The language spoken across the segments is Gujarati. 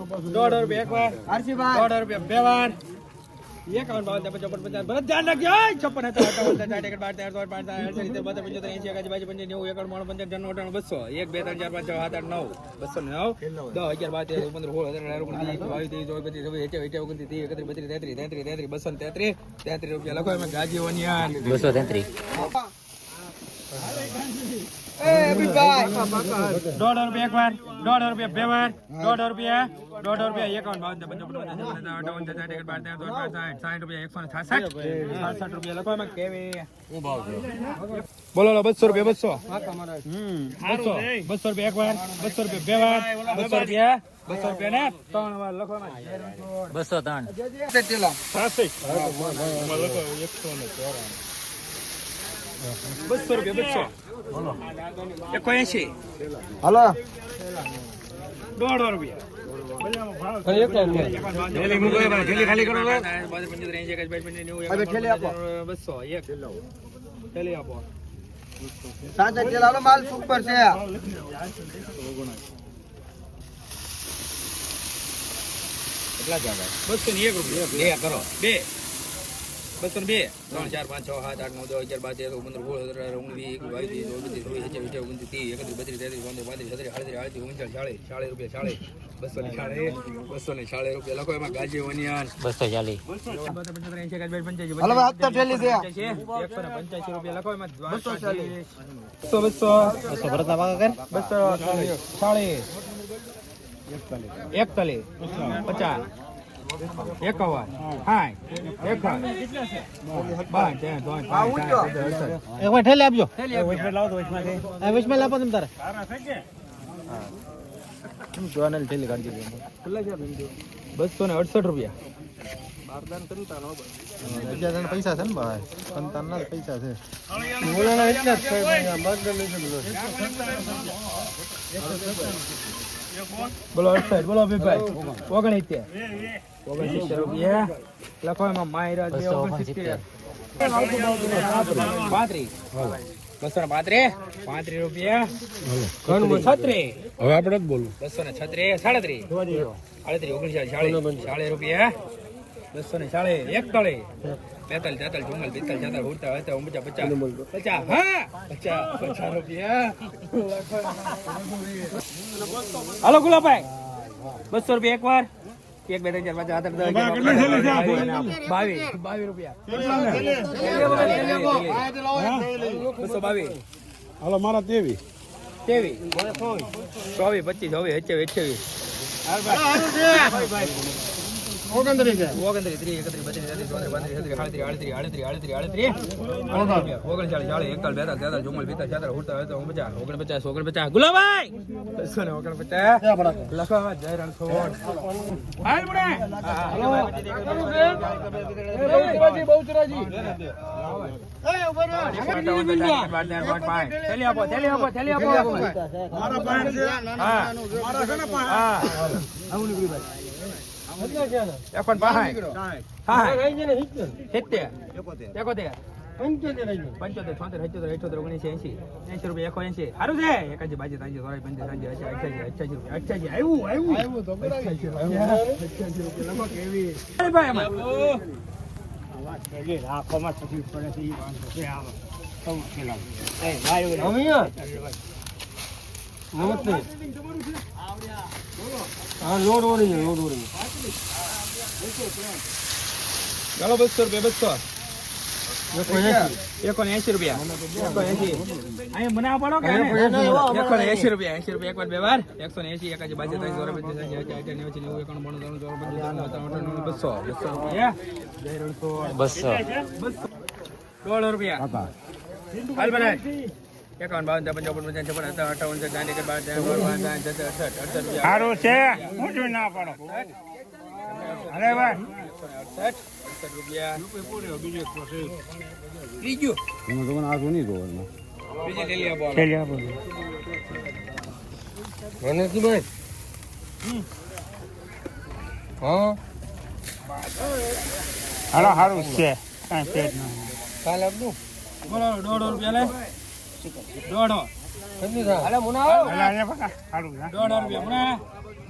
રૂપિયા એક વાર ₹1.5 બે વાર 51 52 55 50 ભરત ધ્યાન રાખજો 56 58 59 60 61 62 63 64 85 85 85 રૂપિયા લખો એમાં ગાજી ઓનિયન 233 ₹1.5 એક વાર ₹1.5 બે વાર ₹1.5 51 રૂપિયા લખો એમાં કેવી બોલો 200 રૂપિયા 200 રૂપિયા એક વાર ₹200 બે વાર ₹200 ને 3 વાર લખો એમાં 203 ₹200 81 હાલો માલ સુપર છે કેટલા જાગા 201 રૂપિયા કરો 2 202 3 4 5 6 7 8 9 10 11 રૂપિયા લખો એમાં ગાજી ઓનિયન 240 હાલો હપ્તા ઠેલી છે 185 રૂપિયા લખો એમાં 240 ભરતા ભાગા કર 240 41 51 એકવાર ઠેલે આપજો વચમાં લાવો તમે તારે જોવાને ઠેલી કાઢી દીધી 268 રૂપિયા પૈસા છે ને ભાઈ સંતાનના પૈસા છે બોલો 68 બોલો ભાઈ 69 રૂપિયા લખો એમાં માયરા 269 35 રૂપિયા 36 હવે આપણે જ બોલું 236 37 39 રૂપિયા 240 41 43 44 50 રૂપિયા હાલો ગુલાબભાઈ 200 રૂપિયા એક વાર 1 2 3 4 5 રૂપિયા 222 હાલો મારા તેવી 24 25 29 ગુલાભાઈ 249 લખવા જય રણછોડ હાલ મુડે બહુચરાજી થેલી આપો મારા પાંચ છે મારા છે ને પાંચ এখন পাহাই হ্যাঁ হেতে 71 75 રૂપિયા 81 સારું છે એકાજી બાજી તાજી સોરાઈ 85 રૂપિયા આવ્યું તો કેવી ભાઈ અમાર રાખોમાં તકલીફ પડે છે ઈ વાંધો છે આવો તો ખેલા એ ભાઈ રમિયા નમસ્તે હા લોડ ઓરી ચાલો 200 રૂપિયા 200 રૂપિયા અહીંયા મને પડો કે 180 રૂપિયા એક વાર બે વાર 180 એકાજી બાજુ 200 રૂપિયા હાલ બનાય 51 52 55 સારું છે મોટું ના પડો અરે ભાઈ 68 રૂપિયા ત્રીજું થેલી આપો મને શું ભાઈ હા હાલો સારું છે કાંઈ પેટ ના કાલે આપનું બોલો 1.5 રૂપિયા લે 1.5 અલે મુના 1.5 રૂપિયા મુના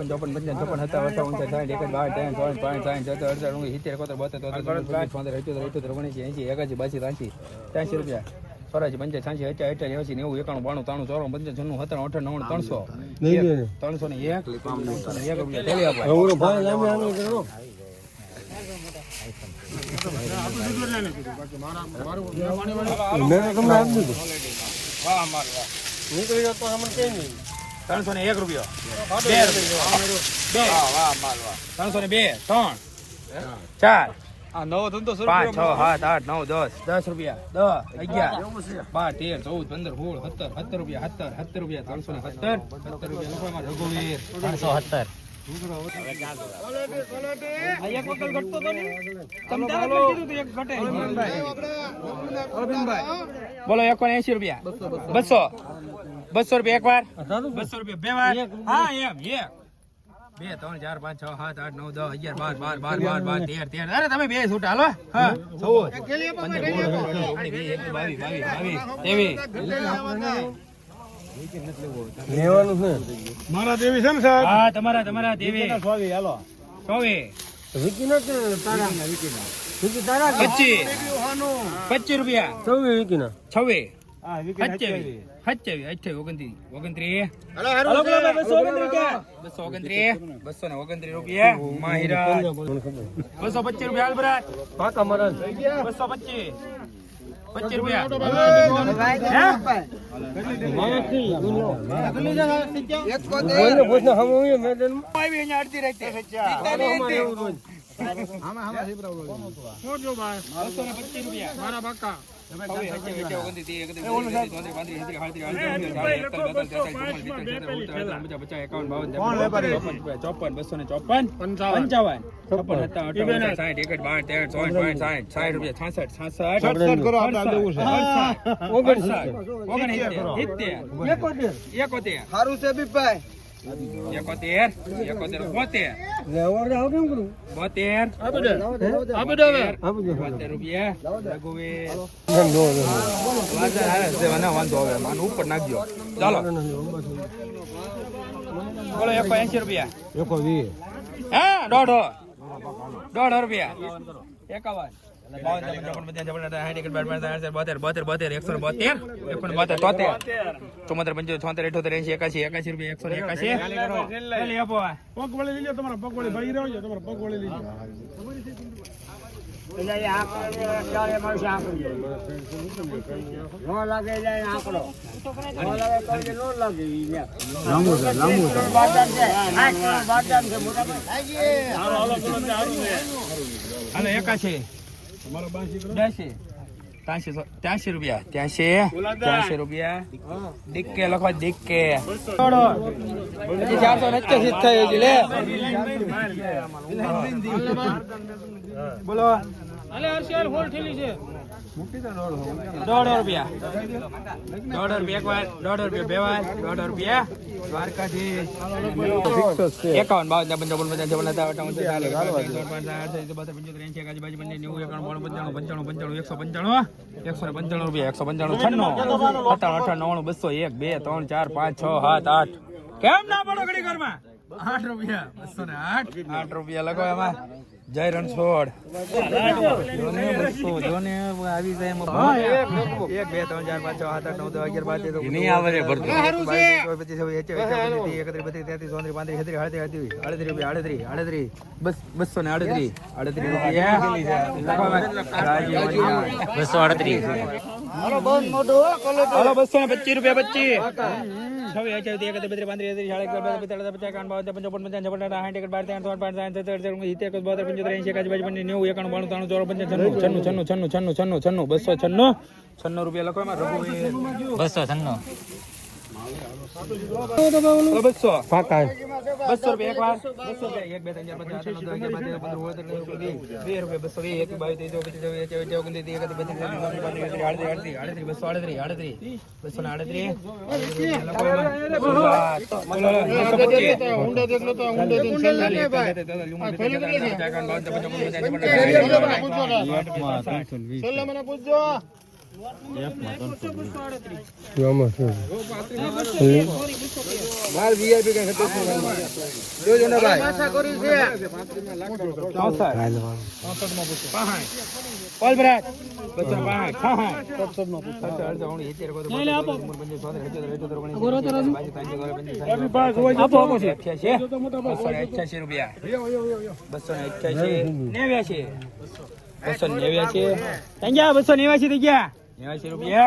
54 55 56 57 58 59 60 61 62 63 64 65 66 70 રૂપિયા 84 85 86 87 88 90 91 92 93 94 95 96 97 98 99 300 301 રૂપિયા થેલી આપો વાહ માર વાહ નીકળી જતો અમને કઈ નહીં 301 રૂપિયો 2 રૂપિયા 2 વાહ માર વાહ 302 3 4 આ નવો ધંધો શરૂ 5 6 7 8 9 10 10 રૂપિયા 10 11 12 13 14 15 16 17 17 રૂપિયા 17 રૂપિયા 317 17 રૂપિયા માં રઘુવીર 317 બોલો 79 રૂપિયા 200 રૂપિયા એક વાર 200 રૂપિયા બે વાર હા એમ 1 2 3 4 5 6 7 8 9 10 11 12 12 13 અરે તમે બે છૂટ હાલો હા 14 મારા દેવી છે ને સાહેબ હા તમારા દેવી હાલો 24 વિકી નો તારા વિકી તારા 25 રૂપિયા 24 વિકી ના 26 હા વિકી 27 28 29 229 રૂપિયા માહિરા 225 રૂપિયા હાલબરાત પાકા મરન 225 રૂપિયા અડધી રાખી મારા બાકા સારું છે બીભાઈ 71 રૂપિયા વાંધો હવે માનું ઉપર નાખજો ચાલો બોલો 180 રૂપિયા 120 હા 150 રૂપિયા 51 પગવાળી લીજો તમારા પગવાળી ભાઈ રહ્યો છે તમારા પગવાળી લીજો હાલો 81 83 રૂપિયા 83 રૂપિયા ડિક્કે લખવા ડિક્કે 489 થાય છે લે બોલો અલે હર્ષલ હોલ ઠેલી છે મુક્તિ તો 1.5 રૂપિયા 1.5 રૂપિયા એક વાર 1.5 રૂપિયા બે વાર 1.5 રૂપિયા દ્વારકાથી 51 કેમ ના પડો ઘડી ઘરમાં 8 રૂપિયા 208 રૂપિયા લખો એમાં જય રણછોડ જોને આવી જાય એમાં 1 2 3 4 5 6 7 8 9 10 11 12 નહીં આવે રે ભરતો 38 બસ 238 રૂપિયા 238 હાલો 225 રૂપિયા 25 છવ્વીસ અઠ્યાવીસ એકત્રીસ બત્રીસ પાંત્રીસ ત્રીસ ચાલીસ એકતાલીસ પિસ્તાલીસ પચાસ એકાવન બાવન ત્રેપન ચોપન પંચાવન છપ્પન સાઠ એકસઠ બાર ત્રણ પાંચ સાઠ સત્તર અઢાર ઓગણીસ સિત્તેર એકોતેર બોતેર પંચોતેર એંશી એકાસી બાસી પંચાસી નેવું એકાણું બાણું ત્રાણું ચોરાણું પંચાવન છન્નું છન્નું છન્નું છન્નું છન્નું છન્નું 296 રૂપિયા લખો એમાં રઘુવીર 296 200 પાકા 200 રૂપિયા એકવાર 200 રૂપિયા 1 2 3 4 5 6 7 8 9 10 11 માલ વીઆઈપી કઈ હતો જોજો ને ભાઈ રૂપિયા